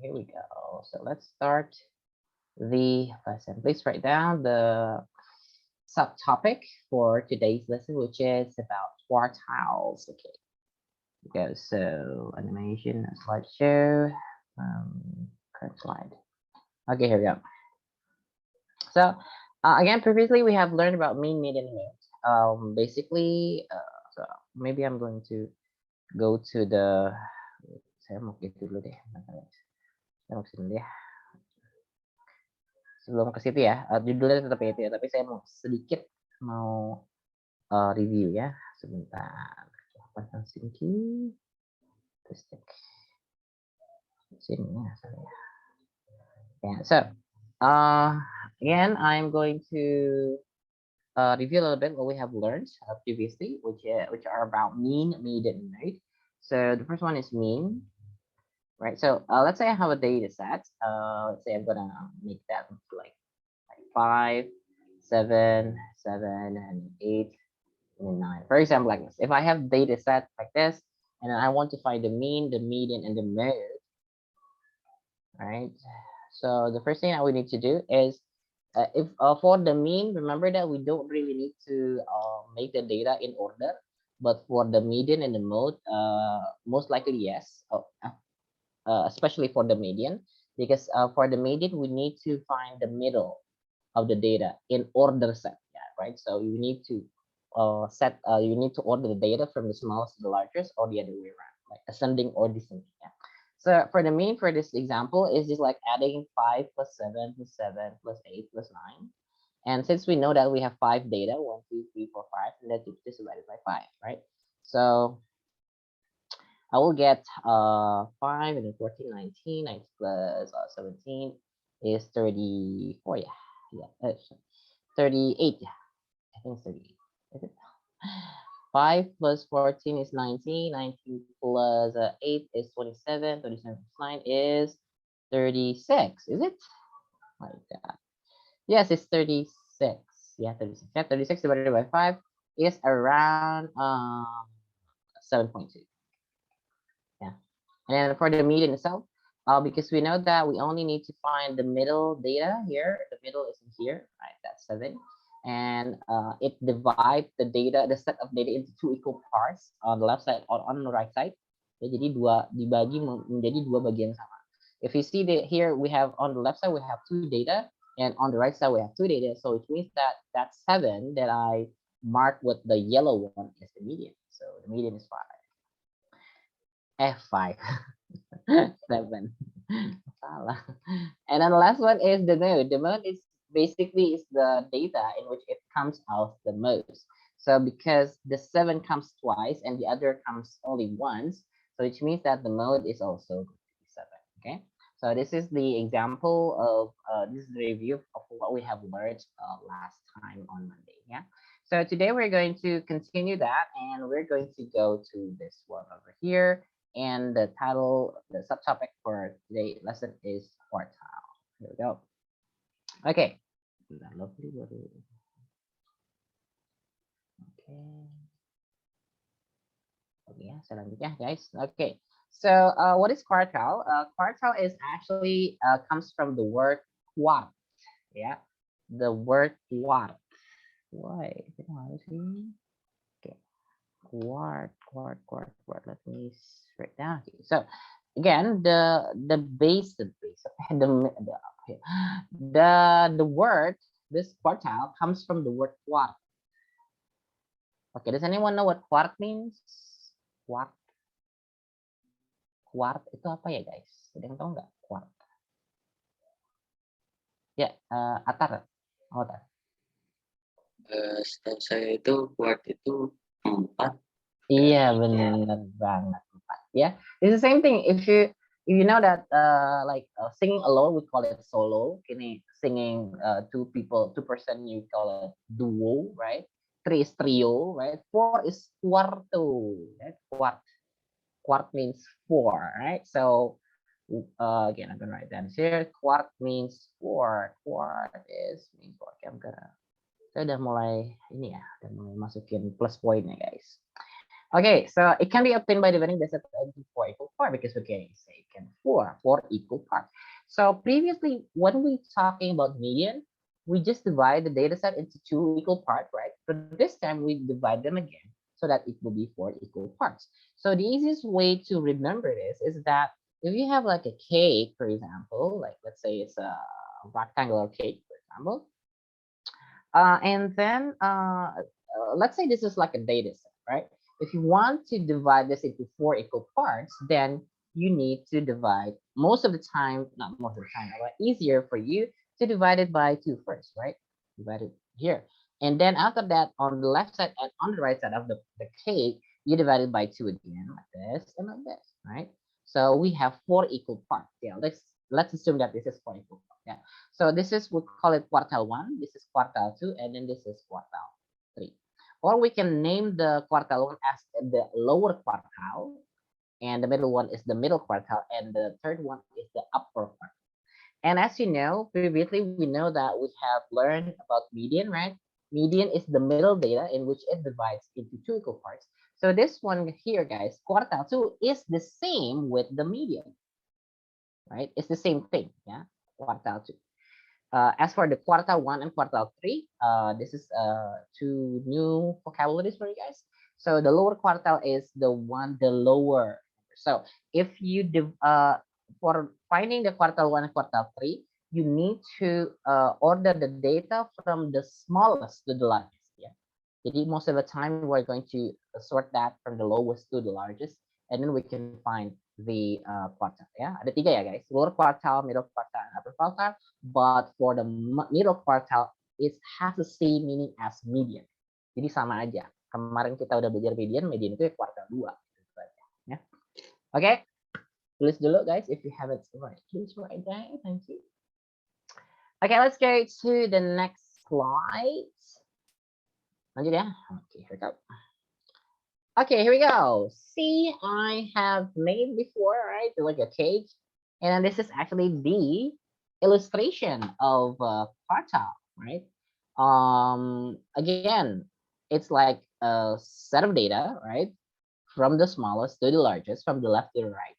Here we go. So let's start the lesson. Please write down the subtopic for today's lesson, which is about quartiles. Okay, go. So animation, slideshow, current slide. Okay, here we go. So again, previously we have learned about mean, median, and mode. Basically, so maybe I'm going to go to the. Saya mau ke dulu deh. Saya mau kesini deh. Sebelum ke situ ya, judulnya tetap itu ya, tapi saya mau sedikit mau review ya. Sebentar. Helsinki. Terus cek sini ya saya. Yeah, so again, I'm going to review a little bit what we have learned previously, which are about mean, median, and mode. So the first one is mean, right? So let's say I have a data set. Let's say I'm gonna make that like 5, 7, 7, and 8, and 9. For example, like this. If I have data set like this, and I want to find the mean, the median, and the mode, right? So the first thing that we need to do is if for the mean, remember that we don't really need to make the data in order, but for the median and the mode, most likely yes, especially for the median, because for the median we need to find the middle of the data in order set, yeah, right? So you need to you need to order the data from the smallest to the largest, or the other way around, like ascending or descending. Yeah. So for the mean for this example is just like adding 5 plus 7 plus 7 plus 8 plus 9. And since we know that we have 5 data, 1, 2, 3, 4, 5, and that's just divided by 5, right? So I will get 5 and then 14, 19, 19 plus 17 is 34. Yeah, yeah, 38. Yeah, I think it's 38. Is it? 5 plus 14 is 19. 19 plus 8 is 27. 27 plus 9 is 36. Is it? Oh my God. Yes, it's 36. Yeah, 36. Yeah, 36 divided by 5 is around 7.2. Yeah. And then for the median itself, because we know that we only need to find the middle data here. The middle is in here, right? That's 7. And it divides the data, the set of data into 2 equal parts on the left side or on the right side. Ya, jadi dibagi menjadi 2 bagian sama. If you see that here we have on the left side we have 2 data, and on the right side we have 2 data. So it means that that 7 that I marked with the yellow one is the median. So the median is 5. F5. 7. Salah. And then the last one is the mode. The mode is basically is the data in which it comes out the most. So because the 7 comes twice and the other comes only once, so which means that the mode is also 7. Okay. So this is the example of this is the review of what we have learned last time on Monday. Yeah. So today we're going to continue that, and we're going to go to this one over here. And the title, the subtopic for today's lesson is quartile. Here we go. Okay. Lovely. Okay. Okay, selanjutnya guys. Okay. So what is quartile? Quartile is actually comes from the word quart. Yeah. The word quart. Why? Okay. Quart. Let me write down. Okay. So again, the base, the word, this quartile comes from the word quart. Okay, does anyone know what quart means? Quart. Quart itu apa ya guys? Ada yang tahu nggak? Quart. Ya, Atar. Oh, Atar. Setahu saya itu quart itu 4. Iya, benar banget, 4. Yeah, it's the same thing. If you know that like singing alone, we call it solo. Kini singing 2 people, 2 person, you call it duo, right? 3 is trio, right? 4 is quarto, right? Quart means 4, right? So again, I'm gonna write down here. Quart means 4. Quart is means 4. Okay, saya udah mulai ini ya, udah mulai masukin plus poinnya guys. Okay, so it can be obtained by dividing this into 4 equal part because we can say can four equal parts. So previously, when we talking about median, we just divide the data set into 2 equal parts, right? But this time we divide them again so that it will be 4 equal parts. So the easiest way to remember this is that if you have like a cake, for example, like let's say it's a rectangular cake, for example, and then let's say this is like a data set, right? If you want to divide this into 4 equal parts, then you need to divide most of the time, not most of the time, but easier for you to divide it by 2 first, right? Divide it here. And then after that, on the left side and on the right side of the cake, you divide it by 2 again, like this and like this, right? So we have 4 equal parts. Yeah, let's assume that this is 4 equal parts. Yeah. So this is, we call it quartile 1, this is quartile 2, and then this is quartile 3. Or we can name the quartile 1 as the lower quartile, and the middle one is the middle quartile, and the third one is the upper quartile. And as you know, previously we know that we have learned about median, right? Median is the middle data in which it divides into 2 equal parts. So this one here, guys, quartile 2 is the same with the median, right? It's the same thing, yeah, quartile 2. As for the quartile 1 and quartile 3, this is two new vocabularies for you guys. So the lower quartile is the lower. So if you for finding the quartile 1 and quartile 3, you need to order the data from the smallest to the largest. Yeah. Jadi most of the time we're going to sort that from the lowest to the largest, and then we can find the quartile. Yeah, ada 3 ya guys, lower quartile, middle quartile, and upper quartile. But for the middle quartile, it has the same meaning as median. Jadi sama aja. Kemarin kita udah belajar median, median itu ya quartile 2. Ya. Oke, tulis dulu guys if you haven't right. Please write down. Thank you. Okay, let's go to the next slide. Lanjut ya. Okay, here we go. Okay, here we go. See, I have made before, right? Like a cake. And this is actually the illustration of Quartile, right? Again, it's like a set of data, right? From the smallest to the largest, from the left to the right.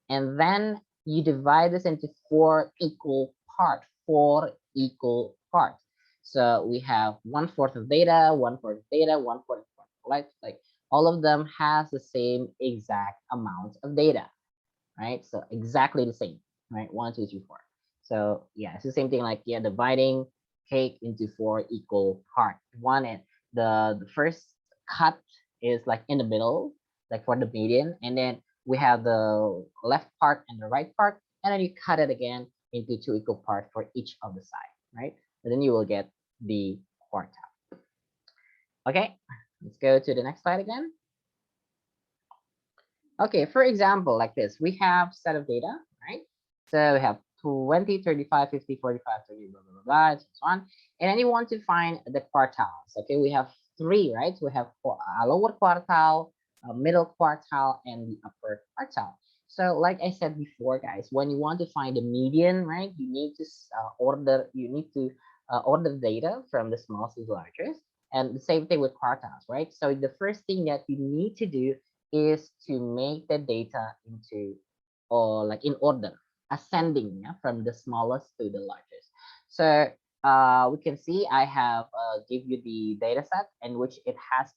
And then you divide this into 4 equal parts, 4 equal parts. So we have 1/4 of data, 1/4 of data, 1/4 of data, like all of them has the same exact amount of data, right? So exactly the same, right? 1, 2, 3, 4. So yeah, it's the same thing like, yeah, dividing cake into 4 equal parts. One, and the first cut is like in the middle, like for the median, and then we have the left part and the right part, and then you cut it again into 2 equal parts for each of the side, right? And then you will get the quartile. Okay, let's go to the next slide again. Okay, for example, like this, we have set of data, right? So we have 20, 35, 50, 45, 30, blah, blah, blah, blah, and so on. And then you want to find the quartiles. Okay, we have 3, right? We have a lower quartile, a middle quartile, and the upper quartile. So like I said before, guys, when you want to find the median, right, you need to order the data from the smallest to the largest. And the same thing with quartiles, right? So the first thing that you need to do is to make the data into, or like in order, ascending, yeah, from the smallest to the largest. So we can see I have give you the data set in which it has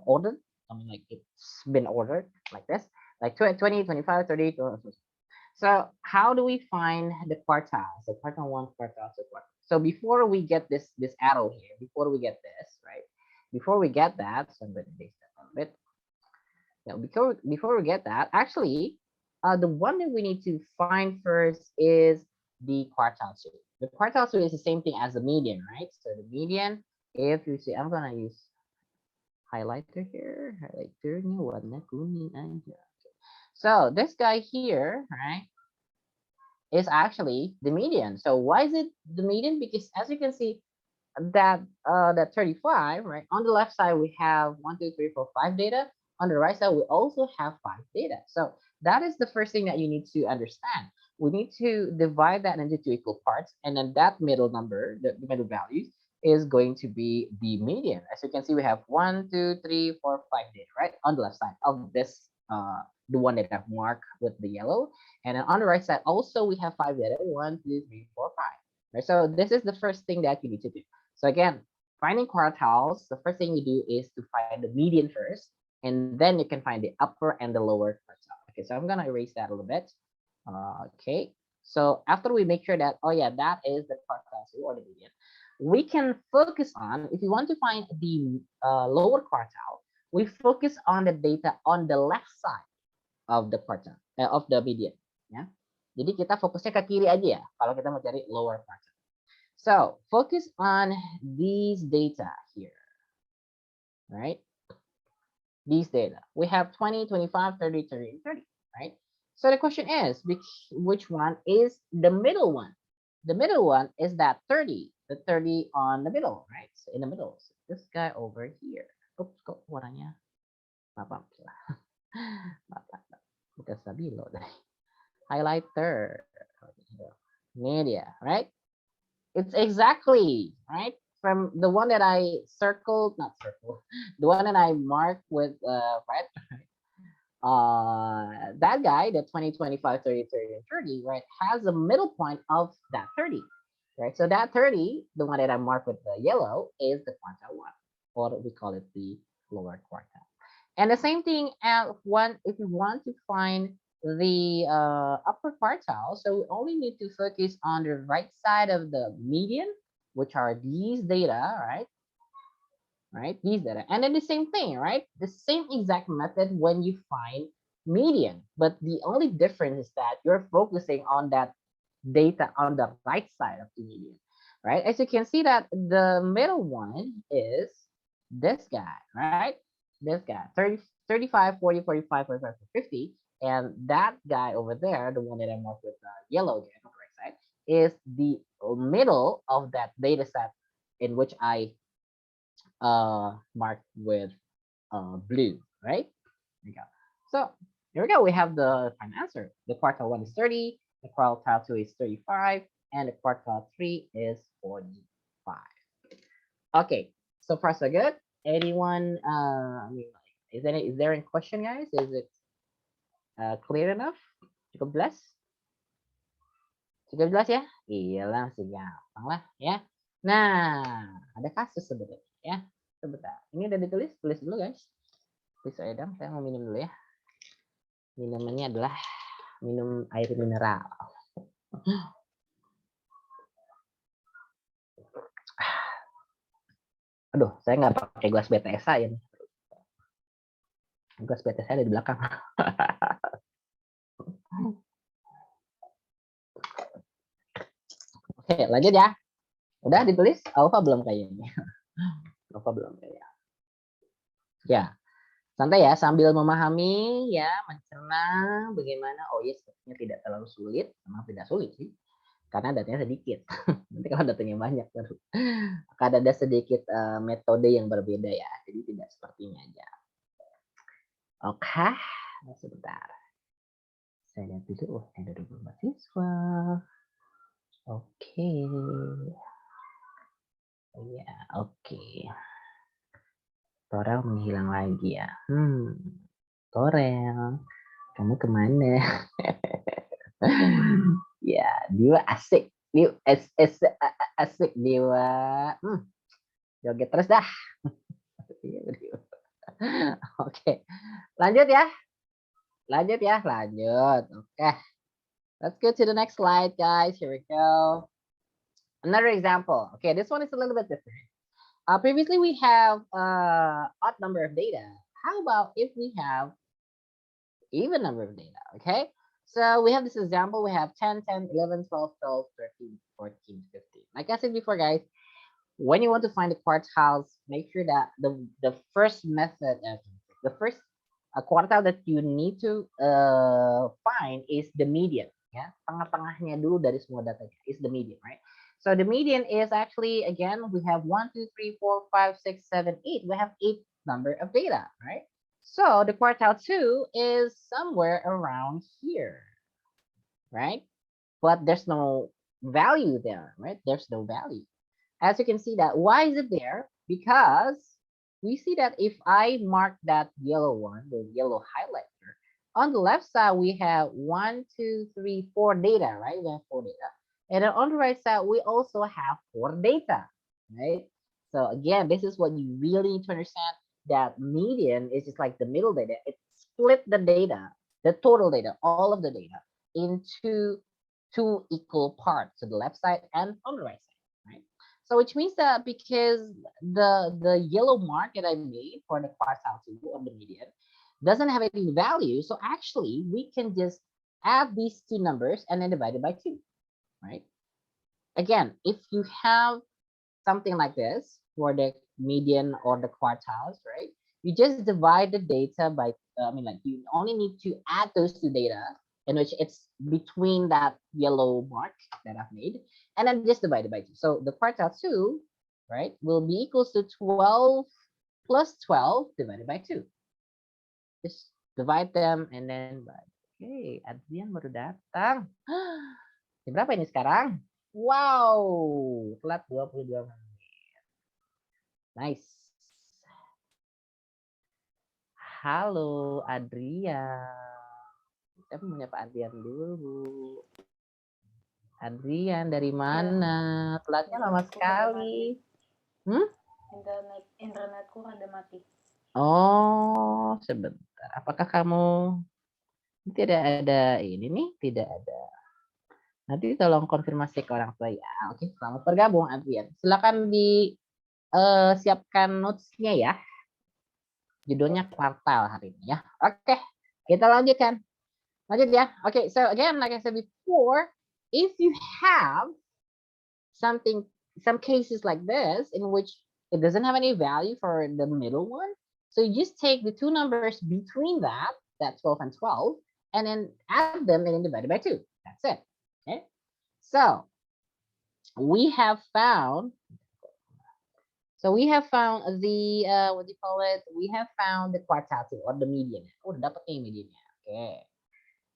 ordered. I mean, like it's been ordered like this, like 20, 25, 30. So how do we find the quartiles? So quartile 1, quartile 2, quartile. So before we get this arrow here, before we get this, right? Before we get that, so I'm going to base that a bit. Now, before we get that, actually, the one that we need to find first is the quartile 2. The quartile 2 is the same thing as the median, right? So the median, if you see, I'm gonna use highlighter here, highlighter nya warna kuning aja. So this guy here, right, is actually the median. So why is it the median? Because as you can see, that 35, right, on the left side we have 1, 2, 3, 4, 5 data. On the right side we also have 5 data. So that is the first thing that you need to understand. We need to divide that into 2 equal parts, and then that middle number, the middle values, is going to be the median. As you can see, we have 1, 2, 3, 4, 5 data, right? On the left side of this, the one that I've marked with the yellow. And then on the right side, also we have 5 data, 1, 2, 3, 4, 5. Right? So this is the first thing that you need to do. So again, finding quartiles, the first thing you do is to find the median first, and then you can find the upper and the lower quartile. Okay, so I'm gonna erase that a little bit. Okay, so after we make sure that, oh yeah, that is the quartile or the median, we can focus on, if you want to find the lower quartile, we focus on the data on the left side of the quartile, of the median. Ya. Jadi kita fokusnya ke kiri aja ya, kalau kita mau cari lower quartile. So focus on these data here, right? These data. We have 20, 25, 30, 30, and 30, right? So the question is, which one is the middle one? The middle one is that 30, the 30 on the middle, right? So in the middle, so this guy over here. Oops, kok warnanya apa? Bukan stabilo. Highlighter, media, right? It's exactly, right? From the one that I circled, not circled, the one that I marked with red, that guy, the 20, 25, 30, 30, and 30, right, has a middle point of that 30, right? So that 30, the one that I marked with the yellow, is the quartile one, or we call it the lower quartile. And the same thing if you want to find the upper quartile, so we only need to focus on the right side of the median, which are these data, right? Right, these data. And then the same thing, right? The same exact method when you find median, but the only difference is that you're focusing on that data on the right side of the median, right? As you can see that the middle one is this guy, right? This guy, 30, 35, 40, 45, 45, 50. And that guy over there, the one that I marked with yellow again on the right side, is the middle of that data set in which I marked with blue, right? There you go. So here we go. We have the final answer. The quartile 1 is 30, the quartile 2 is 35, and the quartile 3 is 45. Okay, so far so good. Anyone, I mean, is there any question, guys? Is it clear enough? Cukup jelas? Cukup jelas ya? Iya lah, masih gampang lah ya. Nah, ada kasus sebenarnya ya. Sebentar. Ini udah ditulis? Tulis dulu, guys. Please, Edam, saya mau minum dulu ya. Minumannya adalah minum air mineral. Aduh, saya nggak pakai gelas BTS saya nih. Gelas BTS saya ada di belakang. Oke, lanjut ya. Udah ditulis? Alpha belum kayaknya. Alpha belum ya. Ya, santai ya, sambil memahami ya, mencerna bagaimana. Oh ya, sepertinya tidak terlalu sulit. Memang tidak sulit sih, karena datanya sedikit. Nanti kalau datanya banyak baru akan ada sedikit metode yang berbeda ya. Jadi tidak sepertinya aja. Oke, sebentar. Saya lihat dulu. Ada 20 mahasiswa. Oke. Ya, oke. Torel menghilang lagi ya. Torel, kamu kemana? Ya, Dewa asik. Dewa asik Dewa. Joget terus dah. Oke. Lanjut ya. Lanjut. Oke. Let's go to the next slide, guys. Here we go. Another example. Okay, this one is a little bit different. Previously, we have odd number of data. How about if we have even number of data, okay? So we have this example. We have 10, 10, 11, 12, 12, 13, 14, 15. Like I said before, guys, when you want to find the quartiles, make sure that the first method, the first quartile that you need to find is the median. Ya, tengah-tengahnya dulu dari semua data is the median, right? So the median is actually, again, we have 1, 2, 3, 4, 5, 6, 7, 8. We have 8 number of data, right? So the quartile 2 is somewhere around here, right? But there's no value there, right? There's no value. as you can see that, why is it there? Because we see that if I mark that yellow one, the yellow highlighter, on the left side, we have 1, 2, 3, 4 data, right? We have 4 data. And then on the right side, we also have 4 data, right? So again, this is what you really need to understand, that median is just like the middle data. It split the data, the total data, all of the data into two equal parts, so the left side and on the right side, right? So which means that because the yellow mark that I made for the quartile 2 of the median doesn't have any value, so actually we can just add these two numbers and then divide it by 2, right? Again, if you have something like this for the median or the quartiles, right? You just divide the data by, like you only need to add those two data in which it's between that yellow mark that I've made, and then just divide it by 2. So the quartile 2, right, will be equals to 12 plus 12 divided by 2. Just divide them and then by, okay, Adrian baru datang. Jam berapa ini sekarang? Wow, telat 22 menit. Nice. Halo Adrian. Saya mau nyapa Adrian dulu. Adrian dari mana? Telatnya lama sekali. Internetku ada mati. Oh, sebentar. Apakah kamu tidak ada ini nih? Tidak ada. Nanti tolong konfirmasi ke orang tua ya. Oke, selamat bergabung Adrian. Silakan disiapkan notes-nya ya. Judulnya Quartile hari ini ya. Oke, kita lanjutkan. Lanjut ya. Okay, so again, like I said before, if you have some cases like this in which it doesn't have any value for the middle one, so you just take the two numbers between that 12 and 12, and then add them and then divide it by 2. That's it. Okay. So we have found the what do you call it? We have found the quartile or the median. Oh, dapat nih mediannya. Okay.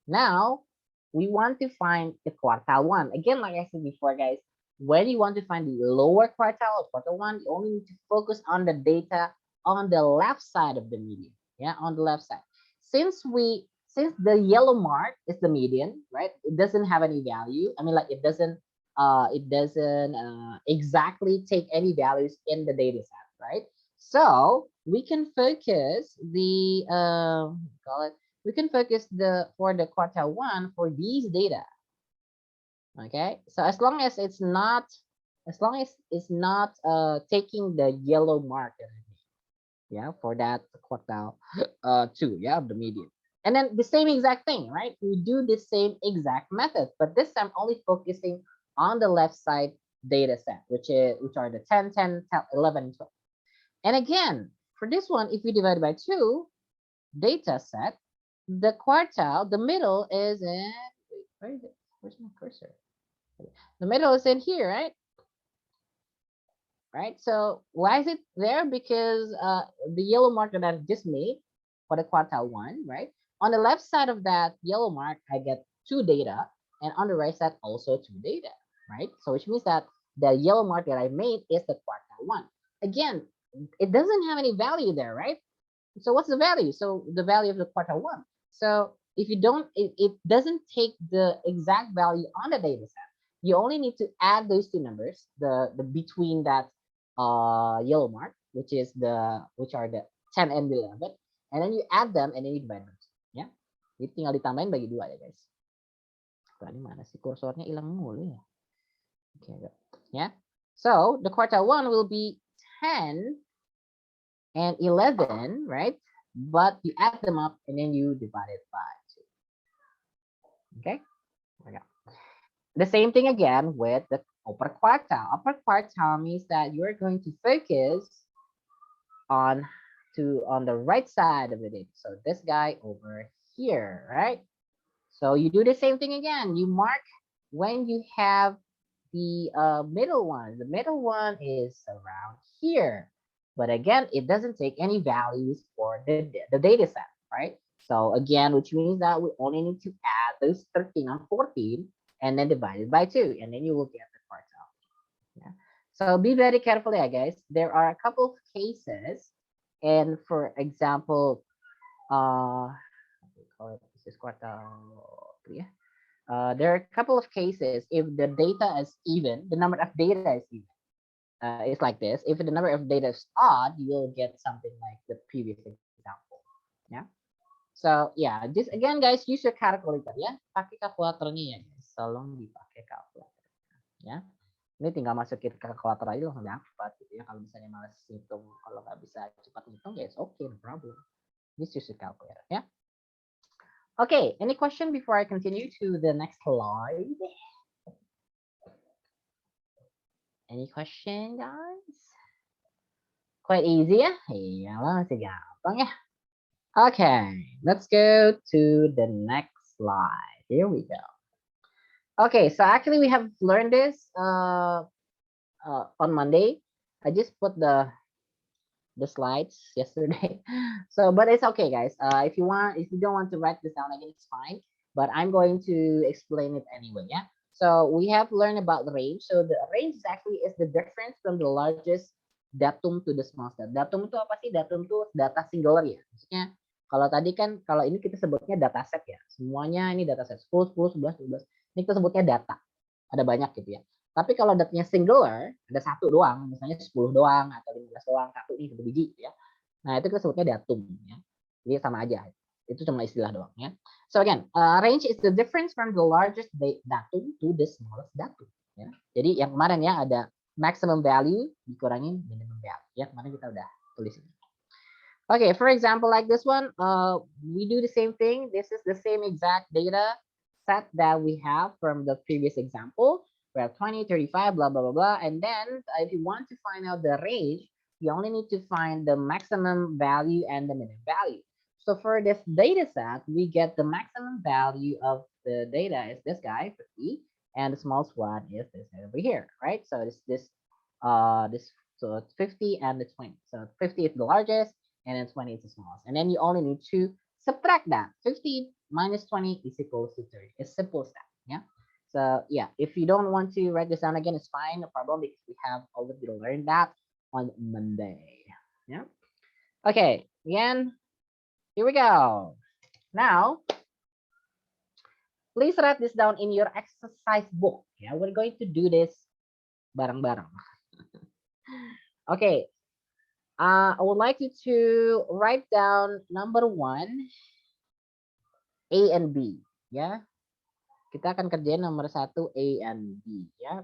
Now we want to find the quartile 1. Again, like I said before, guys, when you want to find the lower quartile or quartile 1, you only need to focus on the data on the left side of the median. Yeah, on the left side. Since the yellow mark is the median, right? It doesn't have any value. I mean, like it doesn't exactly take any values in the data set, right? So we can focus the we can focus for the quartile 1 for these data. Okay, so as long as it's not taking the yellow mark, yeah, for that quartile 2, yeah, of the median. And then the same exact thing, right? We do the same exact method, but this time only focusing on the left side data set, which are the 10, 10, 11, 12. And again, for this one, if we divide by 2 data set, the quartile, the middle is in, wait, where is it? Where's my cursor? The middle is in here, right? Right, so why is it there? Because the yellow mark that I've just made for the quartile 1, right? On the left side of that yellow mark, I get 2 data, and on the right side also 2 data, right? So which means that the yellow mark that I made is the quartile 1. Again, it doesn't have any value there, right? So what's the value? So the value of the quartile 1. So if you don't, it doesn't take the exact value on the data set. You only need to add those two numbers, the between that yellow mark, which are the 10 and 11, and then you add them and then you divide them. Ya, jadi tinggal ditambahin bagi 2 ya guys. Tadi mana sih kursornya hilang mulu ya? Okay, yeah. So the quartile 1 will be 10 and 11, right? But you add them up and then you divide it by 2. Okay. The same thing again with the upper quartile. Upper quartile means that you're going to focus on the right side of the data. So this guy over here, right? So you do the same thing again. You mark when you have the middle one. The middle one is around here. But again, it doesn't take any values for the data set, right? So again, which means that we only need to add those 13 and 14 and then divide it by 2, and then you will get the quartile. Yeah. So be very careful, yeah, guys. There are a couple of cases, and for example, we call it, this is quartile 3. There are a couple of cases if the data is even, the number of data is even. It's like this. If the number of data is odd, you will get something like the previous example. Yeah. So yeah, just again, guys, use your calculator ya. Pakai kalkulatornya ya, guys. Tolong dipakai kalkulator. Ya. Ini tinggal masukin ke kalkulator aja langsung dapat gitu ya. Kalau misalnya malas hitung, kalau nggak bisa cepat hitung, guys, okay, no problem. Just use your calculator ya. Okay, any question before I continue to the next slide? Any question, guys? Quite easy ya? Iyalah, masih gampang ya. Okay, let's go to the next slide. Here we go. Okay, so actually we have learned this on Monday. I just put the slides yesterday. So, but it's okay, guys. If you don't want to write this down again, it's fine. But I'm going to explain it anyway. Yeah. So we have learned about the range. So the range actually is the difference from the largest datum to the smallest datum. Datum itu apa sih? Datum itu data singular ya. Maksudnya kalau tadi kan, kalau ini kita sebutnya dataset ya. Semuanya ini dataset 10, 10, 11, 12. Ini kita sebutnya data. Ada banyak gitu ya. Tapi kalau datanya singular, ada satu doang, misalnya 10 doang atau 15 doang, satu nih, satu biji ya. Nah, itu kita sebutnya datum ya. Jadi sama aja. Itu cuma istilah doang ya. So again, range is the difference from the largest datum to the smallest datum ya. Jadi yang kemarin ya ada maximum value dikurangin minimum value ya. Kemarin kita udah tulis ini. Okay, for example like this one, we do the same thing. This is the same exact data set that we have from the previous example. We have 20, 35, blah, blah, blah, blah. And then if you want to find out the range, you only need to find the maximum value and the minimum value. So for this data set, we get the maximum value of the data is this guy, 50, and the smallest one is this over here, right? So so it's 50 and it's 20. So 50 is the largest, and then 20 is the smallest. And then you only need to subtract that. 50 minus 20 is equal to 30. It's simple stuff, yeah? So yeah, if you don't want to write this down again, it's fine, no problem, because we have already learned that on Monday. Yeah. Okay, again, here we go. Now, please write this down in your exercise book. Yeah, we're going to do this bareng-bareng. Okay, I would like you to write down number 1, A and B. Ya, kita akan kerjain nomor 1 A and B ya.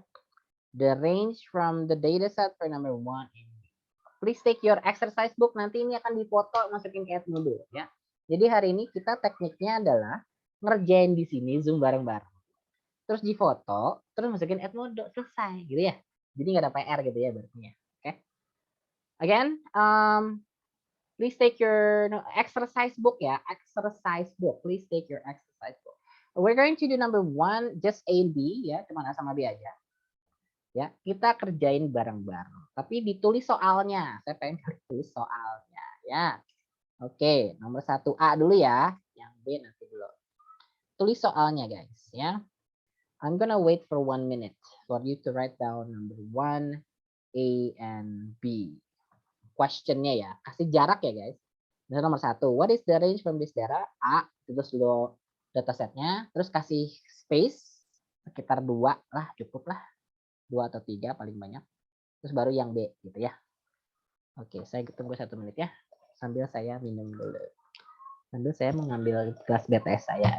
The range from the data set for number 1 and B. Please take your exercise book, nanti ini akan dipoto masukin ke Edmodo ya. Jadi hari ini kita tekniknya adalah ngerjain di sini Zoom bareng-bareng. Terus difoto, terus masukin Edmodo, selesai gitu ya. Jadi nggak ada PR gitu ya berarti ya. Oke. Again, please take your exercise book ya. Exercise book. Please take your exercise book. We're going to do number 1, just A and B ya, cuma A sama B aja. Ya, kita kerjain bareng-bareng. Tapi ditulis soalnya. Saya pengen tulis soalnya ya. Oke, nomor 1 A dulu ya. Yang B nanti dulu. Tulis soalnya guys ya. I'm gonna wait for 1 minute for you to write down number 1, A and B. Questionnya ya. Kasih jarak ya guys. Nah, nomor 1, what is the range from this data? A, terus dulu datasetnya, terus kasih space sekitar 2 lah, cukup lah, 2 atau 3 paling banyak, terus baru yang B gitu ya. Oke, saya tunggu 1 menit ya, sambil saya minum dulu, sambil saya mengambil gelas BTS saya.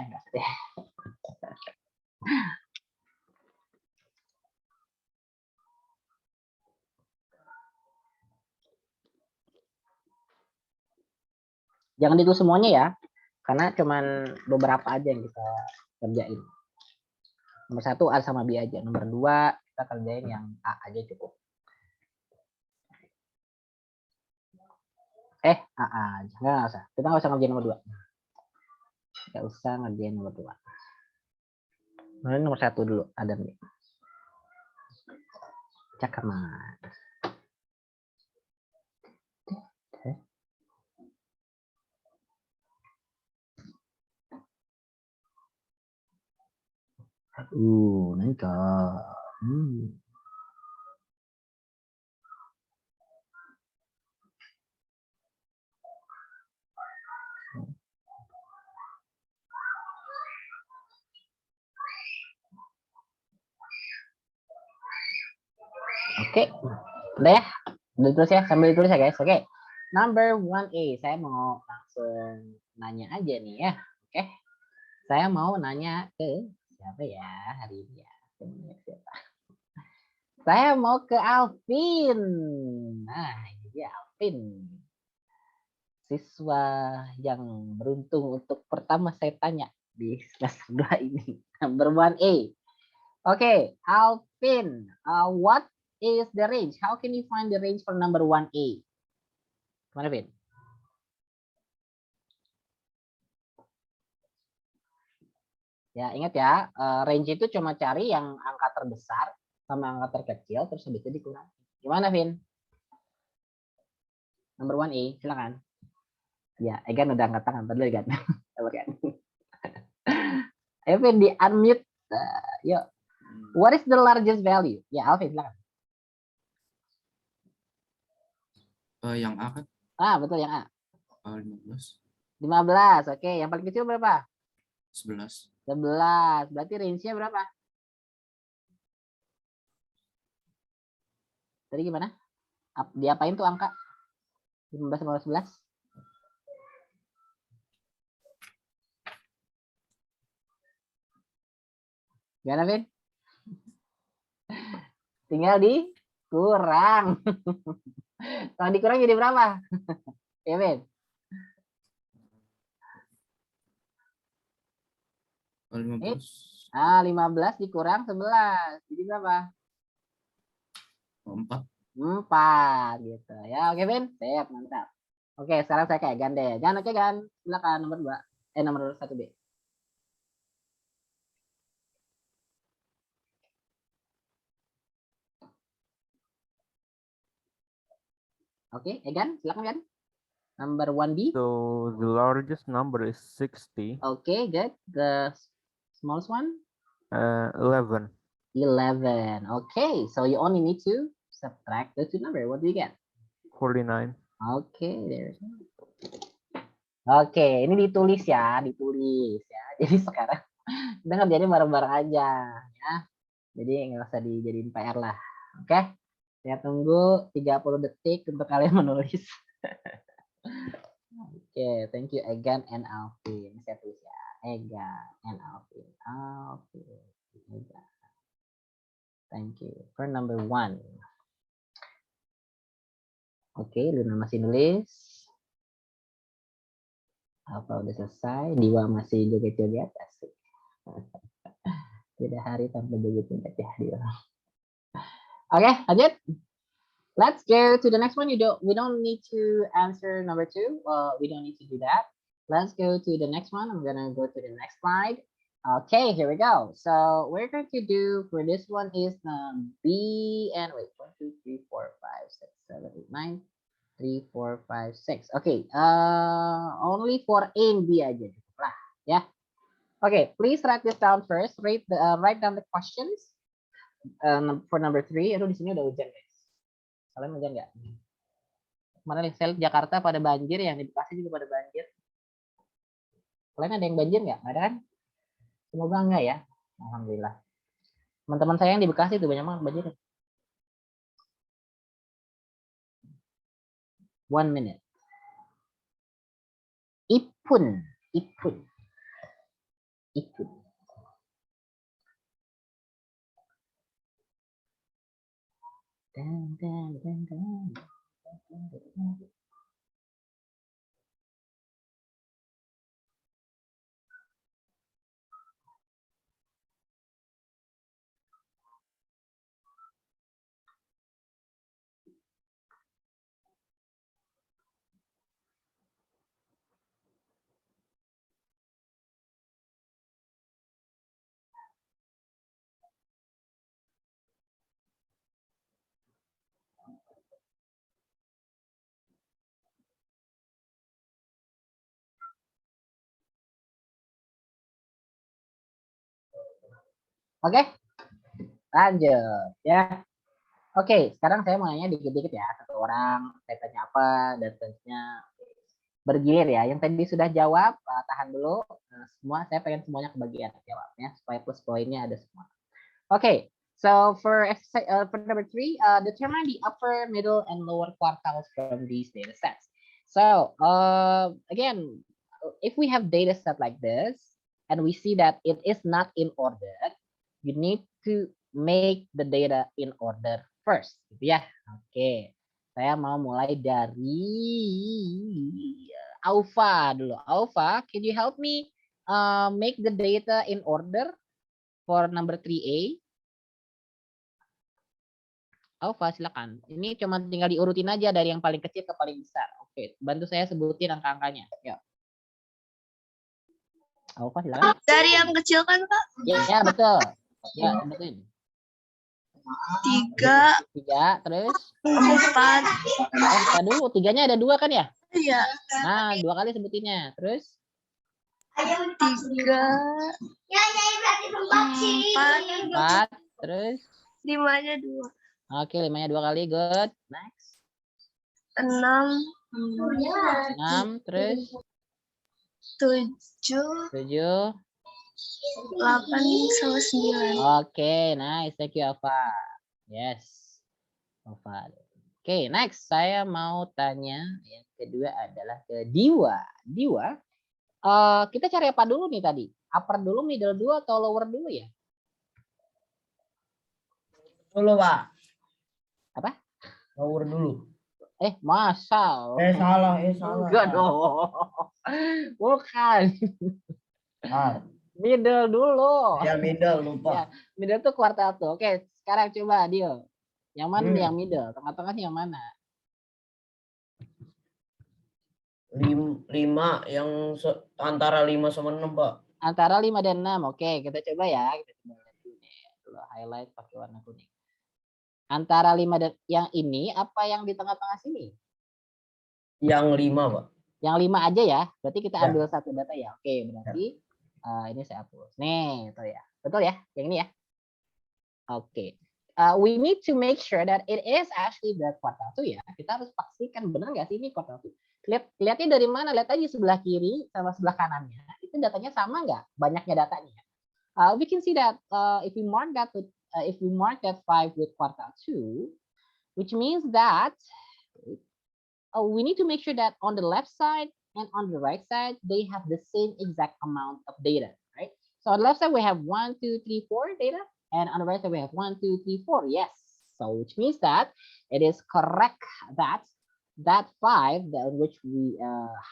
Jangan itu semuanya ya, karena cuman beberapa aja yang kita kerjain. Nomor 1 A sama B aja, nomor 2 kita kerjain yang A aja cukup. A aja, nggak usah. Kita nggak usah ngerjain nomor 2. Nggak usah ngerjain nomor 2. Nomor 1 dulu, ada nih. Cakaman. Nangka. Oke, udah ya. Udah terus ya, sambil tulis ya guys. Oke, number 1A. Saya mau langsung nanya aja nih ya. Oke, saya mau nanya ke siapa ya hari ini ya. Siapa? Saya mau ke Alvin. Nah, ini dia Alvin. Siswa yang beruntung untuk pertama saya tanya di semester 2 ini. Number 1A. Okay, Alvin, what is the range? How can you find the range for number 1A? Gimana, Vin? Ya, ingat ya, range itu cuma cari yang angka terbesar sama angka terkecil, terus habis itu dikurangi. Gimana, Vin? Number 1A, silakan. Ya, Egan udah angkat tangan, tadi kan. Ayo, Vin, di unmute. Yuk. What is the largest value? Ya, Alvin, silakan. Yang A kan? Betul, yang A. 15. 15, oke. Yang paling kecil berapa? 11. 11, berarti range-nya berapa? Tadi gimana? Diapain tuh angka? 15 sama 11? Gimana, Vin? Tinggal dikurang. Kalau dikurang jadi berapa? Ya, Vin? 15. 15 dikurang 11. Jadi berapa? 4. 4 gitu. Ya, oke, Vin? Siap, mantap. Oke, sekarang saya kayak ganda ya. Jangan oke, Gan. Silakan nomor 2. Nomor 1B. Oke, Egan, silakan kan. Number 1B. So the largest number is 60. Okay, good. The smallest one? 11. 11. Okay, so you only need to subtract the two numbers. What do you get? 49. Okay, there. Oke, ini ditulis ya, ditulis ya. Jadi sekarang kita ngerjainnya bareng-bareng aja ya. Jadi nggak usah dijadiin PR lah. Oke, saya tunggu 30 detik untuk kalian menulis. Oke, thank you Egan and Alvin. Saya tulis ya, Egan and Alvin. Egan. Thank you. For number 1. Oke, Luna masih nulis. Apa udah selesai? Diwa masih joget-joget, asik. Tidak hari tanpa joget-joget ya Diwa. Oke, lanjut. Let's go to the next one. We don't need to answer number 2. We don't need to do that. Let's go to the next one. I'm gonna go to the next slide. Okay, here we go. So we're going to do for this one is B and wait 1, 2, 3, 4, 5, 6, 7, 8, 9, 3, 4, 5, 6. Okay, only for A and B aja lah, ya. Okay, please write this down first. Write down the questions. For number 3, aduh di sini udah hujan guys. Kalian hujan nggak? Kemarin saya lihat Jakarta pada banjir, yang di Bekasi juga pada banjir. Kalian ada yang banjir nggak? Ada kan? Semoga enggak ya. Alhamdulillah. Teman-teman saya yang di Bekasi itu banyak banget banjir. 1 minute. Ipun. Oke, lanjut ya. Oke, sekarang saya mau nanya dikit-dikit ya. Satu orang, saya tanya apa, dan tentunya bergilir ya. Yang tadi sudah jawab, tahan dulu. Semua, saya pengen semuanya kebagian jawabnya, supaya plus poinnya ada semua. Oke, So for exercise, for number 3, determine the upper, middle, and lower quartiles from these data sets. So again, if we have data set like this, and we see that it is not in order, you need to make the data in order first, gitu ya. Oke, saya mau mulai dari Aufa dulu. Aufa, can you help me make the data in order for number 3A? Aufa, silakan. Ini cuma tinggal diurutin aja dari yang paling kecil ke paling besar. Oke, bantu saya sebutin angka-angkanya. Yuk. Aufa, silakan. Dari yang kecil kan, Kak? Ya, betul. Ya, sebutin. 3, 3, terus? 4. Aduh, 3-nya ada 2 kan ya? Iya. Nah, 2 kali sebutinnya. Terus? 3, 4, terus? 5-nya 2. Oke, 5-nya 2 kali. Good. Next. 6, 6, terus? 7, 7. 8, sama 9. Oke, nice. Thank you, Alfa. Yes. Alfa. Oke, next. Saya mau tanya. Yang kedua adalah ke Diwa. Diwa, kita cari apa dulu nih tadi? Upper dulu, middle dulu, atau lower dulu ya? Dulu, Pak. Apa? Lower dulu. Masa? Salah. Enggak dong. Bukan. Middle dulu. Ya, middle, lupa. Ya, middle tuh kuartal tuh. Oke, sekarang coba Dio. Yang mana nih yang middle? Tengah-tengah yang mana? 5 yang antara 5 sama 6, Pak. Antara 5 dan 6. Oke, kita coba ya. Kita coba lihat dulu nih. Dulu highlight pakai warna kuning. Antara 5 dan yang ini apa yang di tengah-tengah sini? Yang 5, Pak. Yang 5 aja ya. Berarti kita Ya. ambil satu data ya. Oke, berarti ini saya hapus. Nih, itu ya. Betul ya? Yang ini ya. Oke. We need to make sure that it is actually the quartile 2 ya. Kita harus pastikan benar nggak sih ini quartile 2. Lihatnya dari mana? Lihat aja sebelah kiri sama sebelah kanannya. Itu datanya sama nggak? Banyaknya datanya. We can see that if we mark that 5 with quartile 2, which means that we need to make sure that on the left side and on the right side they have the same exact amount of data, right? So on the left side we have 1, 2, 3, 4 data, and on the right side we have 1, 2, 3, 4. Yes, so which means that it is correct that 5 that which we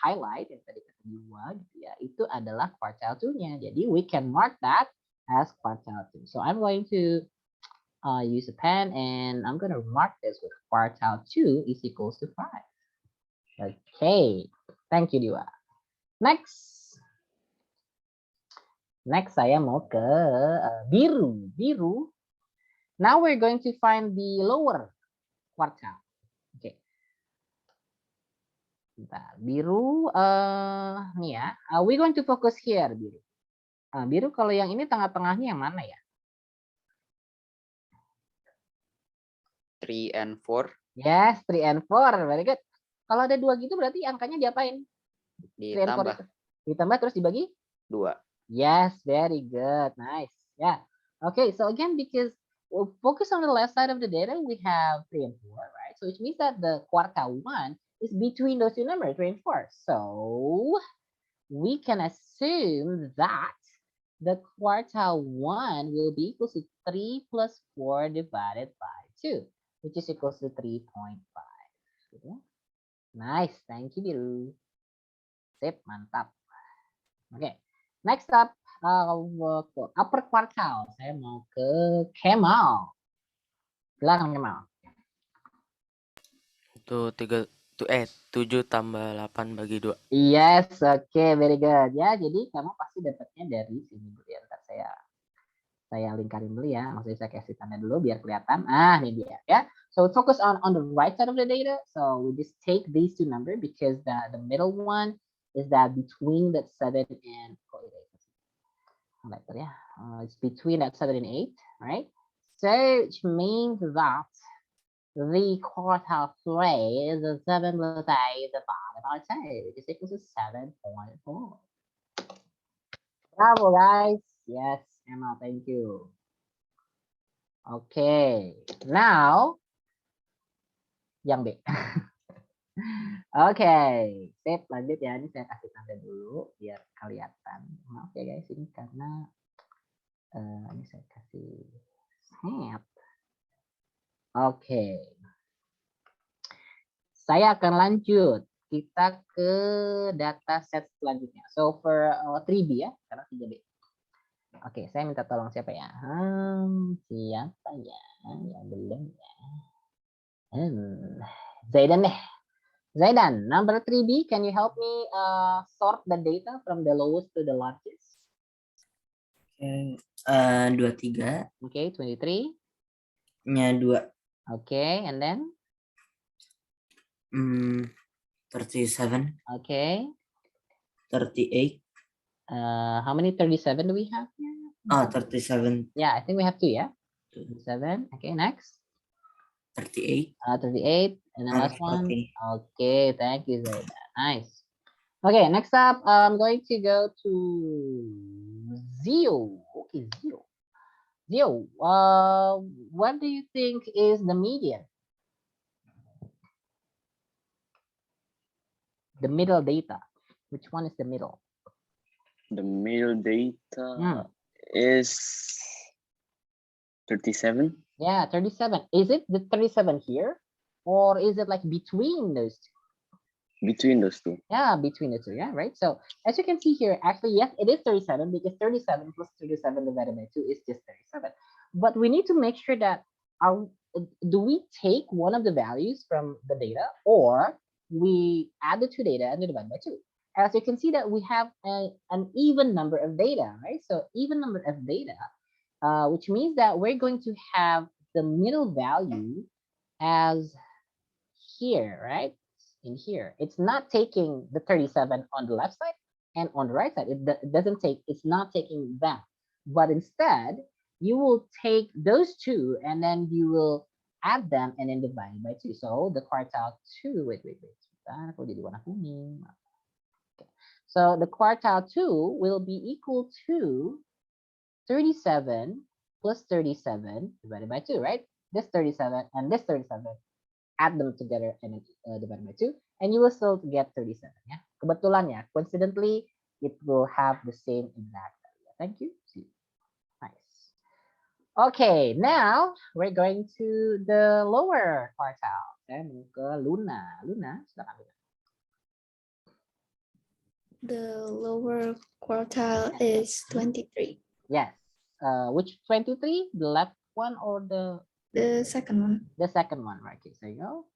highlight yang tadi kata dua gitu ya, itu adalah quartile 2-nya. Jadi we can mark that as quartile 2. So I'm going to use a pen and I'm going to mark this with quartile 2 is equals to 5. Okay, thank you Diwa. Next saya mau ke biru. Now we're going to find the lower quartile. Okay. Bentar, biru nih ya. We're going to focus here biru. Biru kalau yang ini tengah-tengahnya yang mana ya? 3 and 4 Yes, 3 and 4. Very good. Kalau ada 2 gitu berarti angkanya diapain? Ditambah terus dibagi? 2. Yes, very good. Nice. Yeah. Okay, so again, because we'll focus on the left side of the data, we have 3 and 4, right? So which means that the quartile 1 is between those two numbers, 3 and 4. So we can assume that the quartile 1 will be equal to 3 plus 4 divided by 2, which is equals to 3.5. Nice, thank you Biru. Sip, mantap. Oke, next up upper quartile. Saya mau ke Kemal. Silakan Kemal. Itu 7 tambah 8 bagi 2. Yes, oke, very good. Ya, jadi kamu pasti dapatnya dari sini dulu ya. Ntar saya lingkarin dulu ya. Maksudnya saya kasih tanda dulu biar kelihatan. Ini dia ya. So focus on the right side of the data. So we just take these two numbers because the middle one is that between that 7 and it's between that 7 and 8, right? So which means that the quartile 3 is a 7 plus 8 divided by 2, which is equal to 7.4. Bravo, guys. Yes, Emma, thank you. Oke, now yang B. Oke, sip, lanjut ya. Ini saya kasih tanda dulu biar kelihatan. Maaf ya guys, ini karena ini saya kasih snap. Oke. Saya akan lanjut. Kita ke data set selanjutnya. So for 3B ya, karena 3B. Oke, saya minta tolong siapa ya? Siapa ya? Yang belum ya. Zaidan deh. Zaidan, number 3B, can you help me sort the data from the lowest to the largest? Oke, 23 Okay, 23. nya 2. Okay, and then? 37, Okay. 38. How many 37 do we have here? 37, Yeah, I think we have 2, yeah? 37. Okay, next. 38. 38. And then last one. 40. Okay, thank you, Zaidan. Nice. Okay, next up, I'm going to go to Zio. Okay, Zio. Zio, what do you think is the median? The middle data. Which one is the middle? The middle data is 37. Yeah, 37. Is it the 37 here? Or is it like between those two? Between those two. Yeah, between the two, yeah, right? So as you can see here, actually, yes, it is 37 because 37 plus 37 divided by 2 is just 37. But we need to make sure that do we take one of the values from the data or we add the two data and divide by 2? As you can see that we have an even number of data, right? So even number of data, which means that we're going to have the middle value as here, right? In here, it's not taking the 37 on the left side and on the right side. It doesn't take, it's not taking that, but instead you will take those two and then you will add them and then divide by 2. So the quartile 2, wait. So the quartile 2 will be equal to 37 plus 37 divided by 2, right? This 37 and this 37, add them together and divide by 2, and you will still get 37. Yeah, kebetulan ya, coincidentally, it will have the same exact value. Thank you. See. Nice. Okay, now we're going to the lower quartile. Saya mau ke Luna. Luna, silakan. The lower quartile is 23. Yes. Which 23? The left one or the second one? The second one, right? Okay, so you go.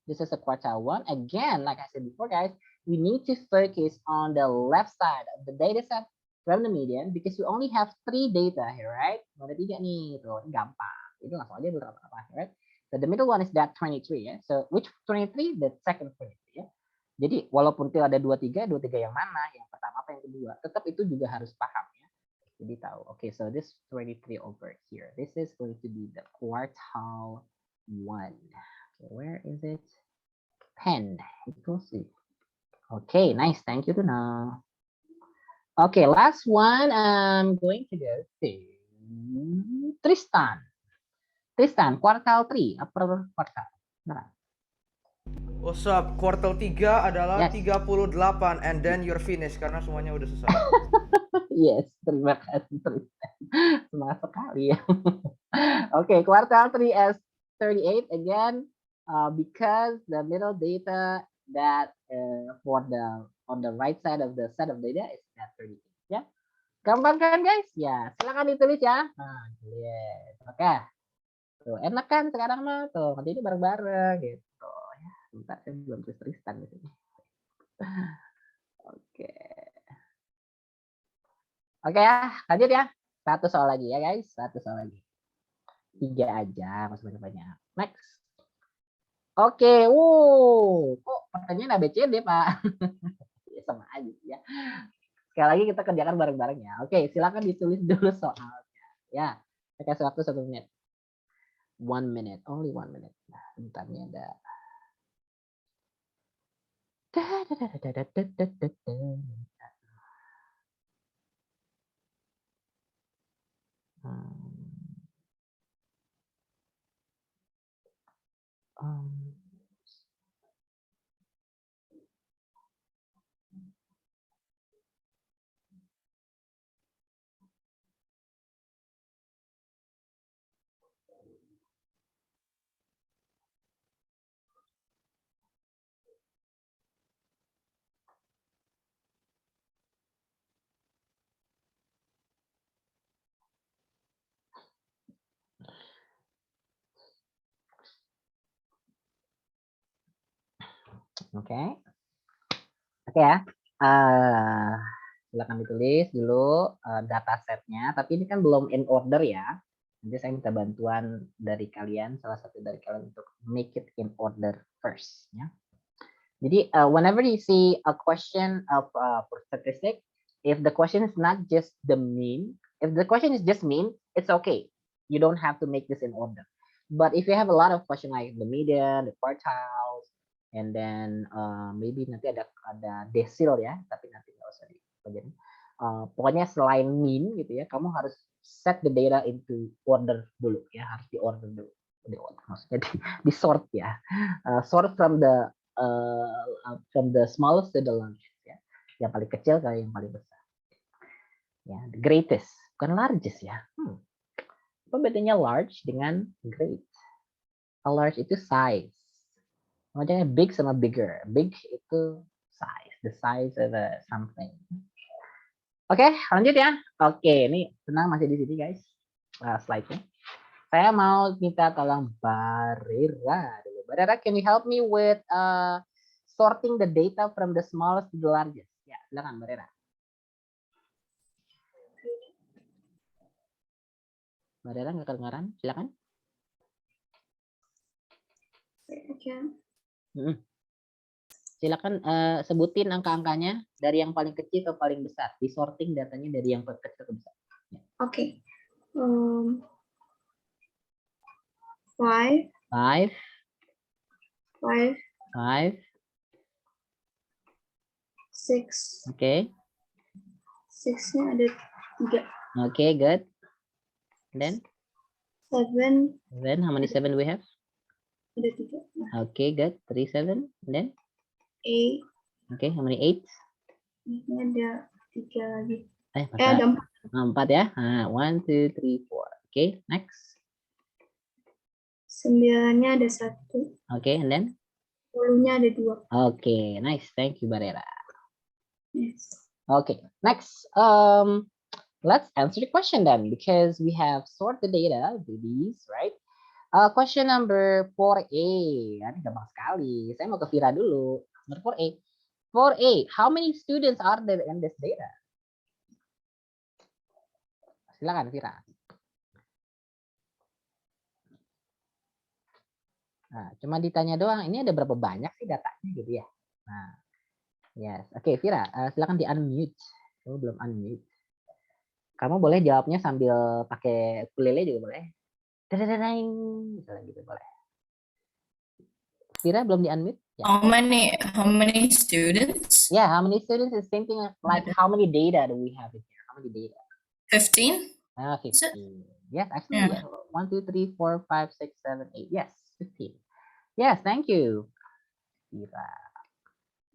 This is a quartile 1. Again, like I said before, guys, we need to focus on the left side of the data set from the median because we only have 3 data here, right? Ada 3 nih, tuh, ini gampang. Itu langsung aja berapa, right? So the middle one is that 23, ya. So which 23? The second 23, ya. Jadi walaupun itu ada 23 yang mana? Yang pertama apa yang kedua? Tetap itu juga harus paham, ya. Jadi tahu. Okay, so this 23 over here. This is going to be the quartile 1. Okay, where is it? 10 equals 3. Okay, nice. Thank you to know. Okay, last one. I'm going to go to Tristan. Tristan, quartile 3, upper quartile. Nah. What's up? Quartile 3 adalah Yes. 38 and then you're finished karena semuanya udah selesai. Yes, terima kasih Tristan. Semangat sekali ya. Okay, quartile 3 as 38 again. Because the middle data that for the on the right side of the set of data is that 38, ya. Gampang kan guys? Ya, silakan ditulis ya. Nah, yes. Oke. Tuh, enak kan sekarang mah tuh, nanti ini bareng-bareng gitu ya. Bentar, saya belum tulis Tristan di sini. Oke. Oke ya, lanjut ya. 1 soal lagi ya guys, 1 soal lagi. 3 aja, masih banyak-banyak. Next. Oke, kok pertanyaan ABCD, Pak? Ya, sama aja ya. Sekali lagi kita kerjakan bareng-bareng ya. Oke, silakan ditulis dulu soalnya. Ya, saya kasih waktu 1 menit. 1 minute, only 1 minute. Nah, bentar nih ada. Oke ya. Silakan ditulis dulu datasetnya, tapi ini kan belum in order ya. Nanti saya minta bantuan dari kalian, salah satu dari kalian untuk make it in order first ya. Jadi whenever you see a question of for statistic, if the question is not just the mean, if the question is just mean, it's okay. You don't have to make this in order. But if you have a lot of question like the median, the quartiles, and then maybe nanti ada decile ya, tapi nanti nggak usah dipelajari. Pokoknya selain mean gitu ya, kamu harus set the data into order dulu ya, harus di order dulu. Maksudnya di sort ya, sort from the smallest to the largest ya, yang paling kecil ke yang paling besar ya, the greatest bukan largest ya. Apa bedanya large dengan great? A large itu size, makanya big sama bigger. Big itu size, the size of something. Oke, lanjut ya. Oke, ini tenang masih di sini guys. Slide-nya. Saya mau minta tolong Barera dulu. Barera, can you help me with sorting the data from the smallest to the largest? Ya, silakan Barera. Barera nggak kedengaran? Silakan. Silakan sebutin angka-angkanya dari yang paling kecil ke paling besar. Di sorting datanya dari yang kecil ke besar. Ya. Okay. 5. 5. 5. 6. Oke. 6-nya ada 3. Oke, good. And then? 7. Then how many 7 we have? Ada 3. Okay, good. 3, 7. And then? 8. Okay, how many 8? Ini ada 3 lagi. Ada 4. 4 ya. 1, 2, 3, 4. Okay, next. 9-nya ada 1. Okay, and then? 10-nya ada 2. Okay, nice. Thank you, Barera. Yes. Okay, next. Let's answer the question then, because we have sort the data to these, right? Question number 4A. Ini gampang sekali. Saya mau ke Vira dulu. Nomor 4A. 4A, how many students are there in this data? Silakan, Vira. Nah, cuma ditanya doang, ini ada berapa banyak sih datanya gitu ya. Nah, yes. Oke, Vira, silakan di-unmute. Kamu belum unmute. Kamu boleh jawabnya sambil pakai ukulele juga boleh. Tadadadang, misalnya gitu boleh. Vira belum di-unmute? Ya. How many students? Yeah, how many students is same thing like how many data do we have in here? How many data? 15? 15. Yes, actually, yeah. 1, 2, 3, 4, 5, 6, 7, 8. Yes, 15. Yes, thank you. Vira.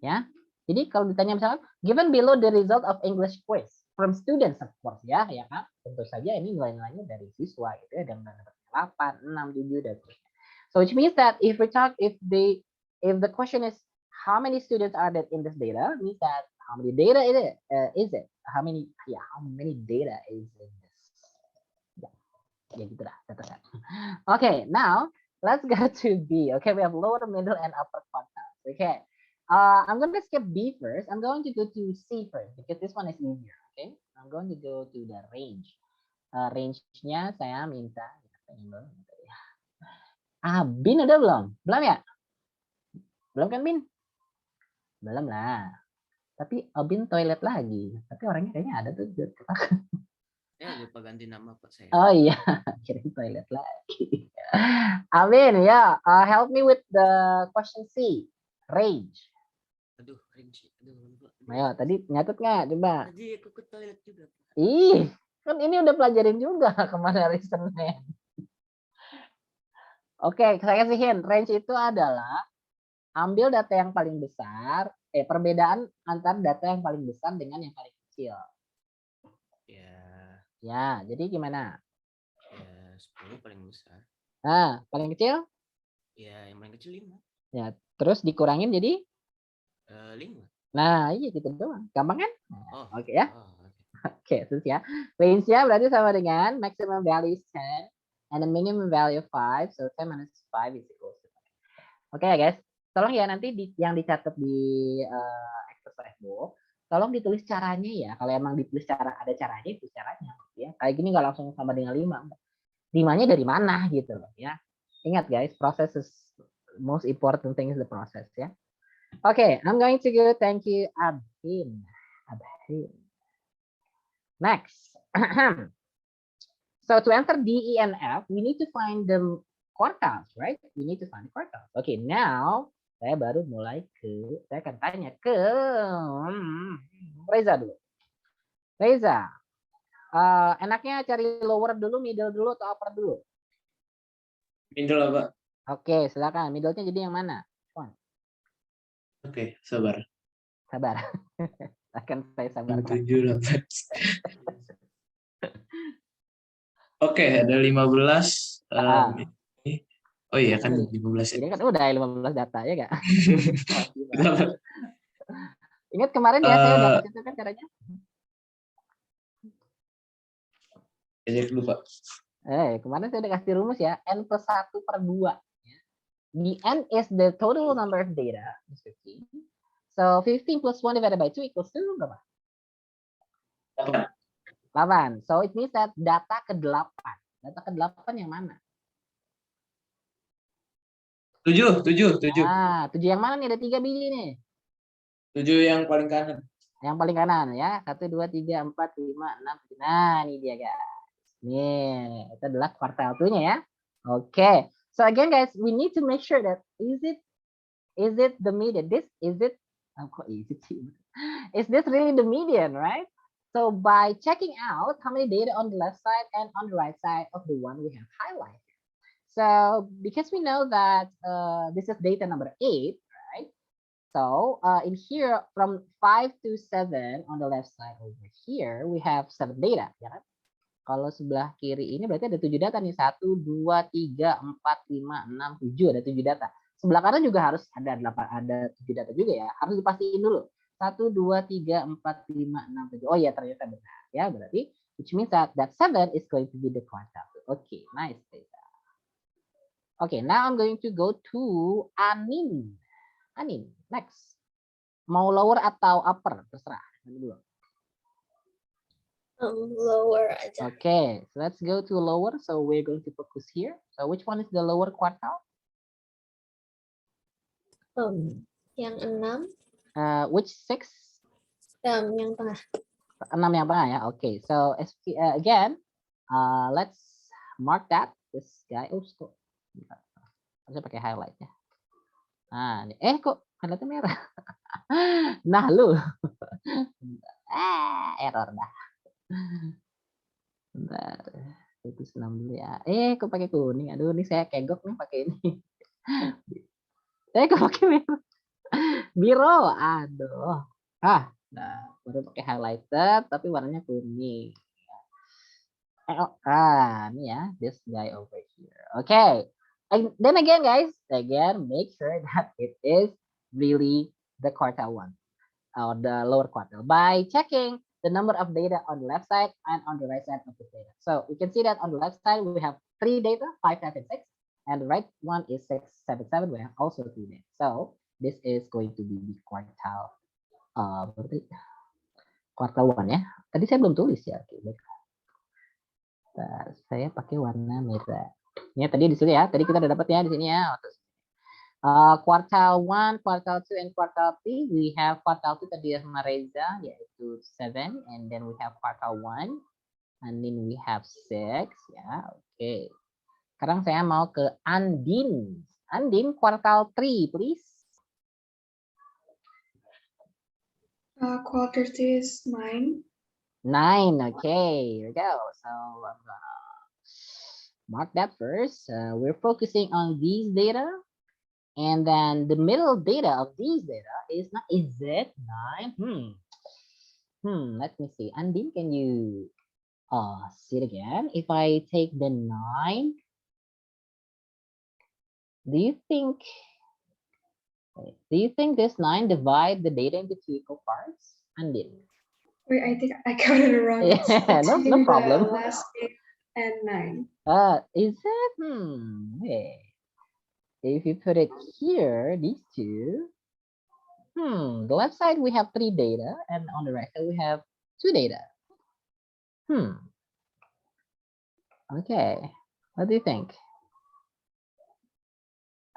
Ya. Jadi kalau ditanya misalnya, given below the result of English quiz from students, of course, ya kan? Tentu saja ini nilai-nilainya dari siswa gitu ya, dan 8, 6, 7 dan seterusnya. So which means that if the question is how many students are there in this data, means that how many data is it? How many data is in this? Ya gitu dah. Okay, now let's go to B. Okay, we have lower, middle, and upper quartiles. Okay. I'm going to skip B first. I'm going to go to C first because this one is easier. Okay, I'm going to go to the range. Range-nya saya minta. Bin udah belum? Belum ya? Belum kan, Bin? Belum lah. Tapi Bin toilet lagi. Tapi orangnya kayaknya ada tuh. Lupa ganti nama Pak saya. Oh iya, kirain toilet lagi. Bin, ya, help me with the question C. Range. Aduh, range. Aduh. Ayo, tadi nyatet nggak? Coba. Tadi aku ke toilet juga. Ih, kan ini udah pelajarin juga kemarin hari Senin. Oke, saya kasih hint. Range itu adalah ambil data yang paling besar, perbedaan antara data yang paling besar dengan yang paling kecil. Ya, Ya, jadi gimana? ya 10 paling besar. Nah, paling kecil? Ya, yang paling kecil 5. Ya, terus dikurangin jadi? 5. Nah, iya gitu doang. Gampang kan? Oh. Oke ya. Oh, oke. Oke, terus ya. Range-nya berarti sama dengan maximum value is 10 and the minimum value 5. So 10 minus 5 is equal to 5. Oke ya guys. Tolong ya nanti yang dicatat di exercise book, tolong ditulis caranya ya. Kalau emang ditulis ada caranya, itu caranya. Ya. Kayak gini nggak langsung sama dengan 5. 5-nya dari mana gitu loh ya. Ingat guys, process is most important thing is the process ya. Okay, I'm going to go. Thank you, Abhin. Next. So to enter D, E, and F, we need to find the quartiles, right? We need to find the quartiles. Okay, now saya baru mulai saya akan tanya ke Reza dulu. Reza, enaknya cari lower dulu, middle dulu, atau upper dulu? Middle lah, Pak. Oke, silakan. Middle-nya jadi yang mana? Oke, sabar. Sabar. Akan saya sabar. 7, 8. Oke, ada 15. Oh iya kan 15 ya. Ini kan udah 15 data ya nggak? Ingat kemarin ya saya udah kasih itu kan caranya. Cek dulu Pak. Kemarin saya udah kasih rumus ya, n plus 1 per 2. The n is the total number of data, 15. So 15 plus 1 divided by 2 equals to berapa? 8. So it means that data ke-8. Data ke-8 yang mana? 7. Ah, 7 yang mana nih? Ada 3 biji nih. 7 yang paling kanan. Yang paling kanan ya. 1, 2, 3, 4, 5, 6. Nah, ini dia guys. Nih, itu adalah quartile 2-nya ya. Oke. So again guys, we need to make sure that is it the median? Is this really the median, right? So by checking out how many data on the left side and on the right side of the one we have highlighted. So because we know that this is data number 8, right? So in here from 5 to 7 on the left side over here, we have 7 data. Ya kan? Kalau sebelah kiri ini berarti ada 7 data nih. 1, 2, 3, 4, 5, 6, 7. Ada 7 data. Sebelah kanan juga harus ada 7 data juga ya. Harus dipastiin dulu. 1, 2, 3, 4, 5, 6, 7. Oh iya ternyata benar. Ya berarti which means that 7 is going to be the quartile. Okay, nice data. Okay, now I'm going to go to Anin. Anin, next. Mau lower atau upper? Terserah. Dulu. Lower aja. Okay, so let's go to lower. So we're going to focus here. So which one is the lower quartile? Yang 6. Which 6? Yang tengah. 6 yang tengah ya. Okay, so again, let's mark that. This guy. Oops, kok. Harusnya pakai highlight ya. Nah, kok highlightnya merah? Nah, lu. Error dah. Bentar. Itu senam dulu ya. Kok pakai kuning? Aduh, ini saya kegok nih pakai ini. Kok pakai merah? Biru. Aduh. Nah, baru pakai highlighter tapi warnanya kuning. Ini ya, this guy over here. Okay. And then again, guys, make sure that it is really the quartile one or the lower quartile by checking the number of data on the left side and on the right side of the data. So we can see that on the left side we have 3 data, 5, 5, and 6, and the right one is 6, 7, 7. We have also 3 data. So this is going to be the quartile. Quartile one ya. Tadi saya belum tulis ya. Saya pakai warna merah. Ini tadi di sini ya. Tadi kita udah dapat ya di sini ya. Quartile 1, quartile 2, and quartile 3. We have quartile 2 tadi sama Reza yaitu 7, and then we have quartile 1, and then we have 6 ya. Oke. Sekarang saya mau ke Andin. Andin, quartile 3, please. Quarter 3 is 9. 9, okay. Here we go. So I'm gonna mark that first. We're focusing on these data. And then the middle data of these data is not, is it 9? Let me see. Andin, can you see it again? If I take the 9, do you think this 9 divide the data into 2 equal parts? Andin. Wait, I think I counted it wrong. It's Yeah, no between problem. The last 8 and 9. Is it? Wait. If you put it here, these two. The left side we have 3 data, and on the right side we have 2 data. Okay, what do you think?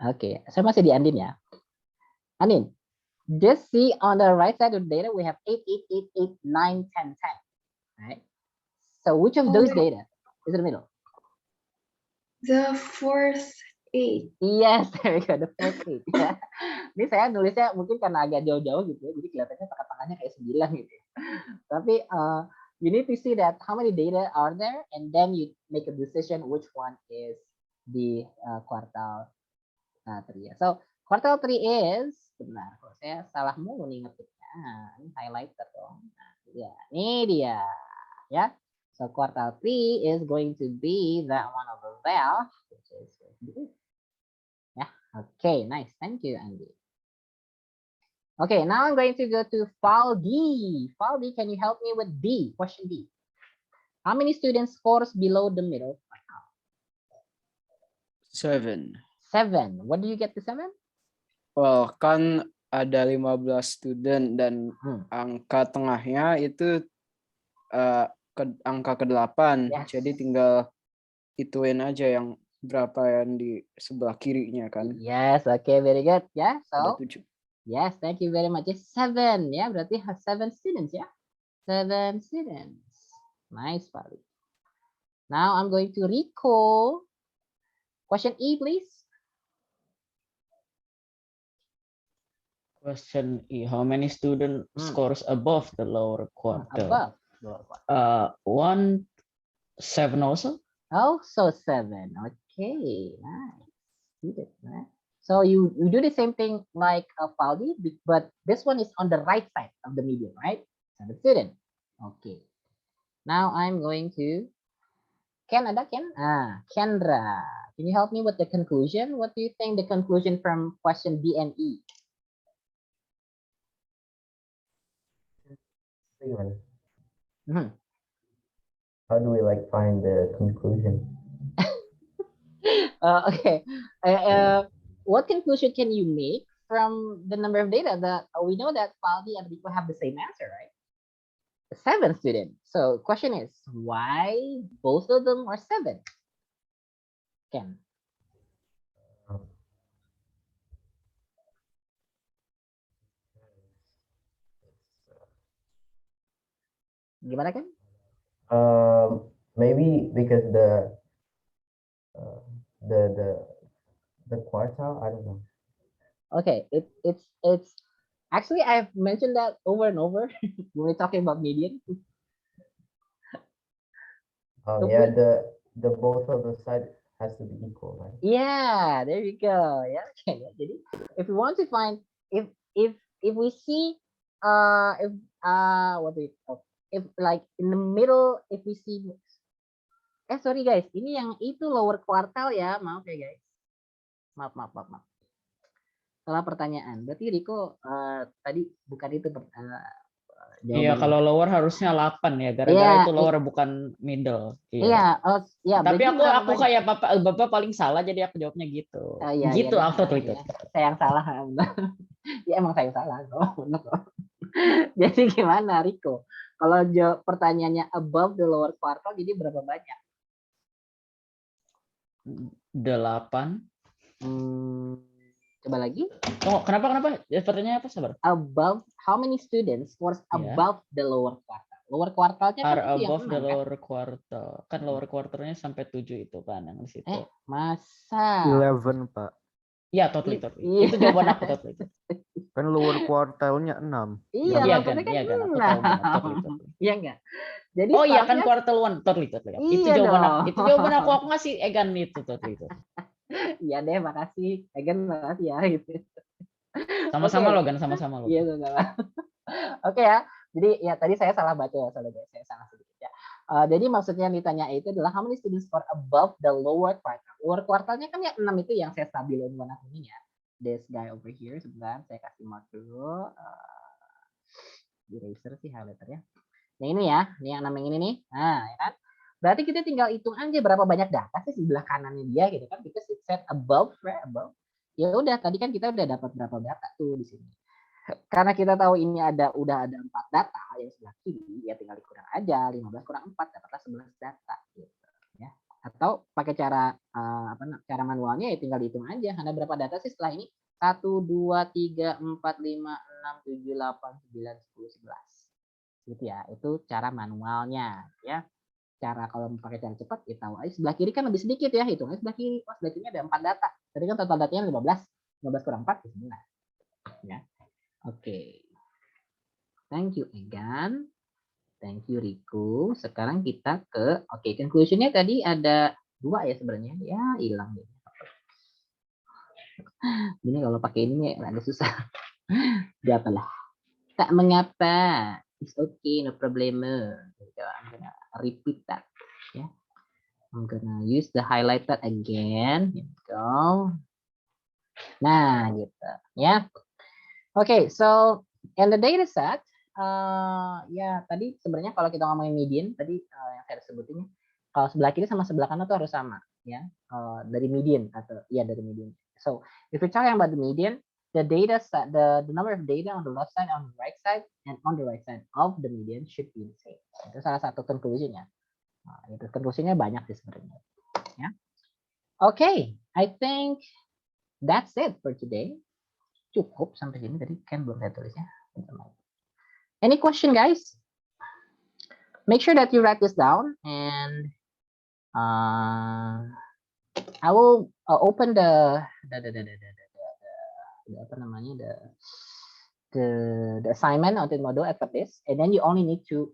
Okay, saya masih di Andin ya. Andin, just see on the right side of the data we have 8, 8, 8, 8, 9, 10, 10. Right? So which of those data is in the middle? The fourth 8. Yes, there we go, the fourth 8. Ya. Ini saya nulisnya mungkin karena agak jauh-jauh gitu ya, jadi kelihatannya tengah-tengahnya kayak 9 gitu ya. Tapi you need to see that how many data are there, and then you make a decision which one is the quartile 3. So quartile 3 is, benar, kalau saya salah mulu nih ngetiknya. Ini highlighter dong. Nah, ya, ini dia. Ya. So quartile 3 is going to be that one over there, which is yeah. Okay, nice. Thank you, Andy. Okay, now I'm going to go to file D. File D, can you help me with D? Question D. How many students scores below the middle? 7. 7. What do you get to 7? Well, kan ada 15 student dan angka tengahnya itu angka ke-8. Yes. Jadi tinggal ituin aja yang berapa yang di sebelah kirinya kan. Yes, okay, very good. Yeah, Ada so 7. yes, thank you very much. It's 7. Yeah, berarti have 7 students, yeah. 7 students. Nice, Pali. Now I'm going to recall question E, please. Question E, how many student scores above the lower quartile? Above. 1, 7 also? Also 7. Okay, nice. Good, right? So you do the same thing like Faldi, but this one is on the right side of the medium, right? 7 student. Okay. Now I'm going to Ken. Kendra. Can you help me with the conclusion? What do you think the conclusion from question B and E? How do we find the conclusion? Okay. What conclusion can you make from the number of data that we know that Faldi and Rico have the same answer, right? 7 students. So question is, why both of them are 7? Ken. Gimana Ken? Maybe because the quartile, I don't know. Okay, it's actually I've mentioned that over and over when we're talking about median. Yeah, the both of the side has to be equal, right? Yeah, there you go. Yeah, okay. Jadi, if we want to find if we see if like in the middle, if we see sorry guys, ini yang itu lower quartile ya, maaf ya guys. Maaf. Salah pertanyaan. Berarti Riko tadi bukan itu Iya, kalau lower harusnya 8 ya, gara-gara itu lower bukan middle. Iya, tapi aku kayak Bapak paling salah, jadi aku jawabnya gitu. Gitu aku itu. Saya yang salah. Ya emang saya yang salah. Jadi gimana Riko? Kalau pertanyaannya above the lower quartile, jadi berapa banyak? 8. Coba lagi. Oh, kenapa? Pertanyaannya apa, sabar? Above, how many students scores above the lower quartile? Lower quartile-nya are above the lower quartile. Kan lower quartile-nya sampai 7 itu kan yang di situ. Masa? 11, Pak. Iya, totally. Itu jawaban aku totally. Kan lower quartile-nya 6. Iya, Iya maksudnya kan, kan aku tahu banget totally. Iya enggak? Jadi Oh iya kan seharusnya quartile 1 totally. Itu iya jawaban aku. dong. Itu jawaban aku ngasih Egan itu totally. Iya deh, makasih. Egan makasih ya gitu. Sama-sama Oke. Logan, sama-sama Logan. Iya, sama. Oke ya. Jadi ya tadi saya salah baca ya, sorry guys. Saya salah sedikit ya. Jadi maksudnya yang ditanya itu adalah how many students score above the lower quartile. Lower quartile-nya kan ya 6 itu yang saya stabilin warna kuning ya. This guy over here, sebentar saya kasih mark dulu. Eraser sih highlighternya. Yang ini ya, ini yang 6 yang ini nih. Nah, ya kan? Berarti kita tinggal hitung aja berapa banyak data sih sebelah kanannya dia gitu kan. Because it said above, right? Above. Ya udah, tadi kan kita udah dapat berapa data tuh di sini. Karena kita tahu ini udah ada 4 data yang sebelah kiri, ya tinggal dikurang aja 15 kurang 4 dapatlah 11 data gitu ya. Atau pakai cara cara manualnya ya tinggal dihitung aja. Ada berapa data sih setelah ini? 1 2 3 4 5 6 7 8 9 10 11. Gitu ya. Itu cara manualnya ya. Cara kalau pakai cara cepat ya tahu aja sebelah kiri kan lebih sedikit ya, hitungnya sebelah kiri. Oh, sebelah kiri ada 4 data. Tadi kan total datanya 15 kurang 4 19 ya. Oke. Thank you Egan. Thank you Riku. Sekarang kita ke conclusion-nya tadi ada 2 ya sebenarnya. Ya, hilang deh. Ini kalau pakai ini agak susah. Gak apalah. Tak mengapa. It's okay, no problem. I'm gonna repeat that. Yeah. I'm gonna use the highlighter again. Here we go. Nah, gitu. Ya. Okay, so in the data set, ya tadi sebenarnya kalau kita ngomongin median tadi yang saya sebutin, kalau sebelah kiri sama sebelah kanan tuh harus sama, ya dari median atau ya dari median. So if we're talking about the median, the data set, the number of data on the left side, on the right side, and on the right side of the median should be the same. Itu salah satu conclusion-nya. Nah, itu conclusion-nya banyak sih sebenarnya. Ya. Okay, I think that's it for today. Cukup sampai sini tadi kan belum saya tulisnya. Any question guys? Make sure that you write this down and I will open the apa namanya the assignment on the model after this, and then you only need to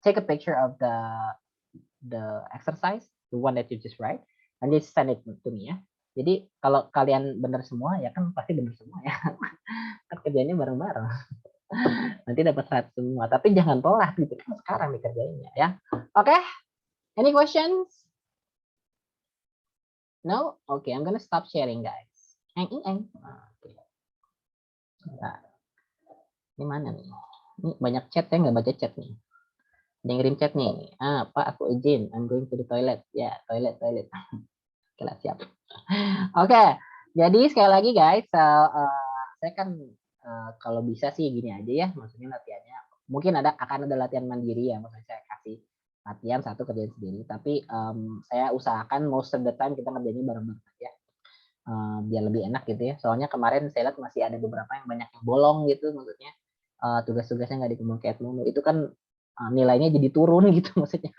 take a picture of the exercise, the one that you just write, and just send it to me ya. Jadi kalau kalian benar semua ya kan pasti benar semua ya. Kan kerjanya bareng-bareng. Nanti dapat 100 semua, tapi jangan telat gitu kan sekarang dikerjainnya ya. Oke? Any questions? No? Okay, I'm gonna stop sharing guys. Oke. Nah, ini mana nih? Ini banyak chat ya, nggak baca chat nih. Ada yang ngirim chat nih. Pak aku izin, I'm going to the toilet. Ya, toilet. Oke, siap. Oke, jadi sekali lagi guys, saya kan kalau bisa sih gini aja ya, maksudnya latihannya. Mungkin akan ada latihan mandiri ya, maksudnya saya kasih latihan satu kerjain sendiri. Tapi saya usahakan most of the time kita ngerjainnya bareng-bareng ya, biar lebih enak gitu ya. Soalnya kemarin saya lihat masih ada beberapa yang banyak yang bolong gitu, maksudnya tugas-tugasnya nggak dikomunikasi dulu. Itu kan nilainya jadi turun gitu maksudnya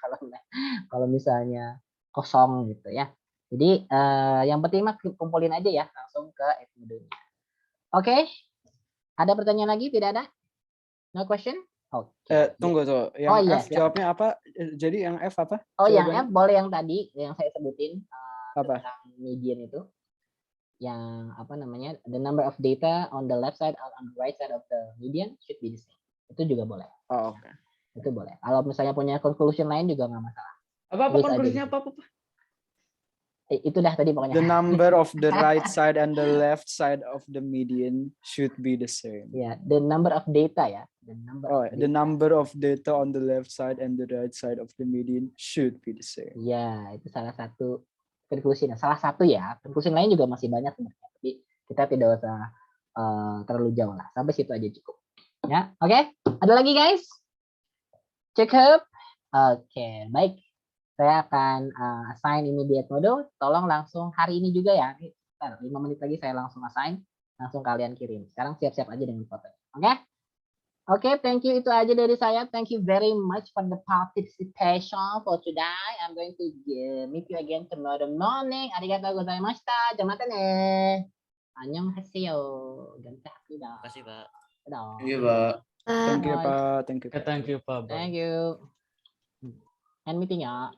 kalau misalnya kosong gitu ya. Jadi yang penting mah kumpulin aja ya langsung ke episode-nya. Oke. Ada pertanyaan lagi? Tidak ada? No question? Oke. Tunggu tuh. Yang F jawabnya apa? Jadi yang F apa? Oh, jawabannya? Yang F boleh yang tadi yang saya sebutin apa? Tentang median itu. Yang apa namanya? The number of data on the left side or on the right side of the median should be the same. Itu juga boleh. Oh, oke. Itu boleh. Kalau misalnya punya conclusion lain juga nggak masalah. Apa conclusion-nya apa? Itu dah tadi pokoknya. The number of the right side and the left side of the median should be the same. Ya, the number of data ya. The number of data on the left side and the right side of the median should be the same. Ya, itu salah satu conclusion. Salah satu ya. Conclusion lain juga masih banyak sebenarnya. Tapi kita tidak usah terlalu jauh lah. Sampai situ aja cukup. Ya, oke. Ada lagi guys? Cukup. Oke, baik. Saya akan assign immediate mode. Tolong langsung hari ini juga ya. 5 menit lagi saya langsung assign. Langsung kalian kirim. Sekarang siap-siap aja dengan foto. Oke? Oke, thank you. Itu aja dari saya. Thank you very much for the participation for today. I'm going to meet you again tomorrow morning. Arigatou gozaimashita. Jamata ne. 안녕하세요. 감사합니다. Makasih, Pak. Dadah. Iya, Pak. Thank you, Bye. Pak. Thank you. Thank you, Pak. Thank you. End meeting ya.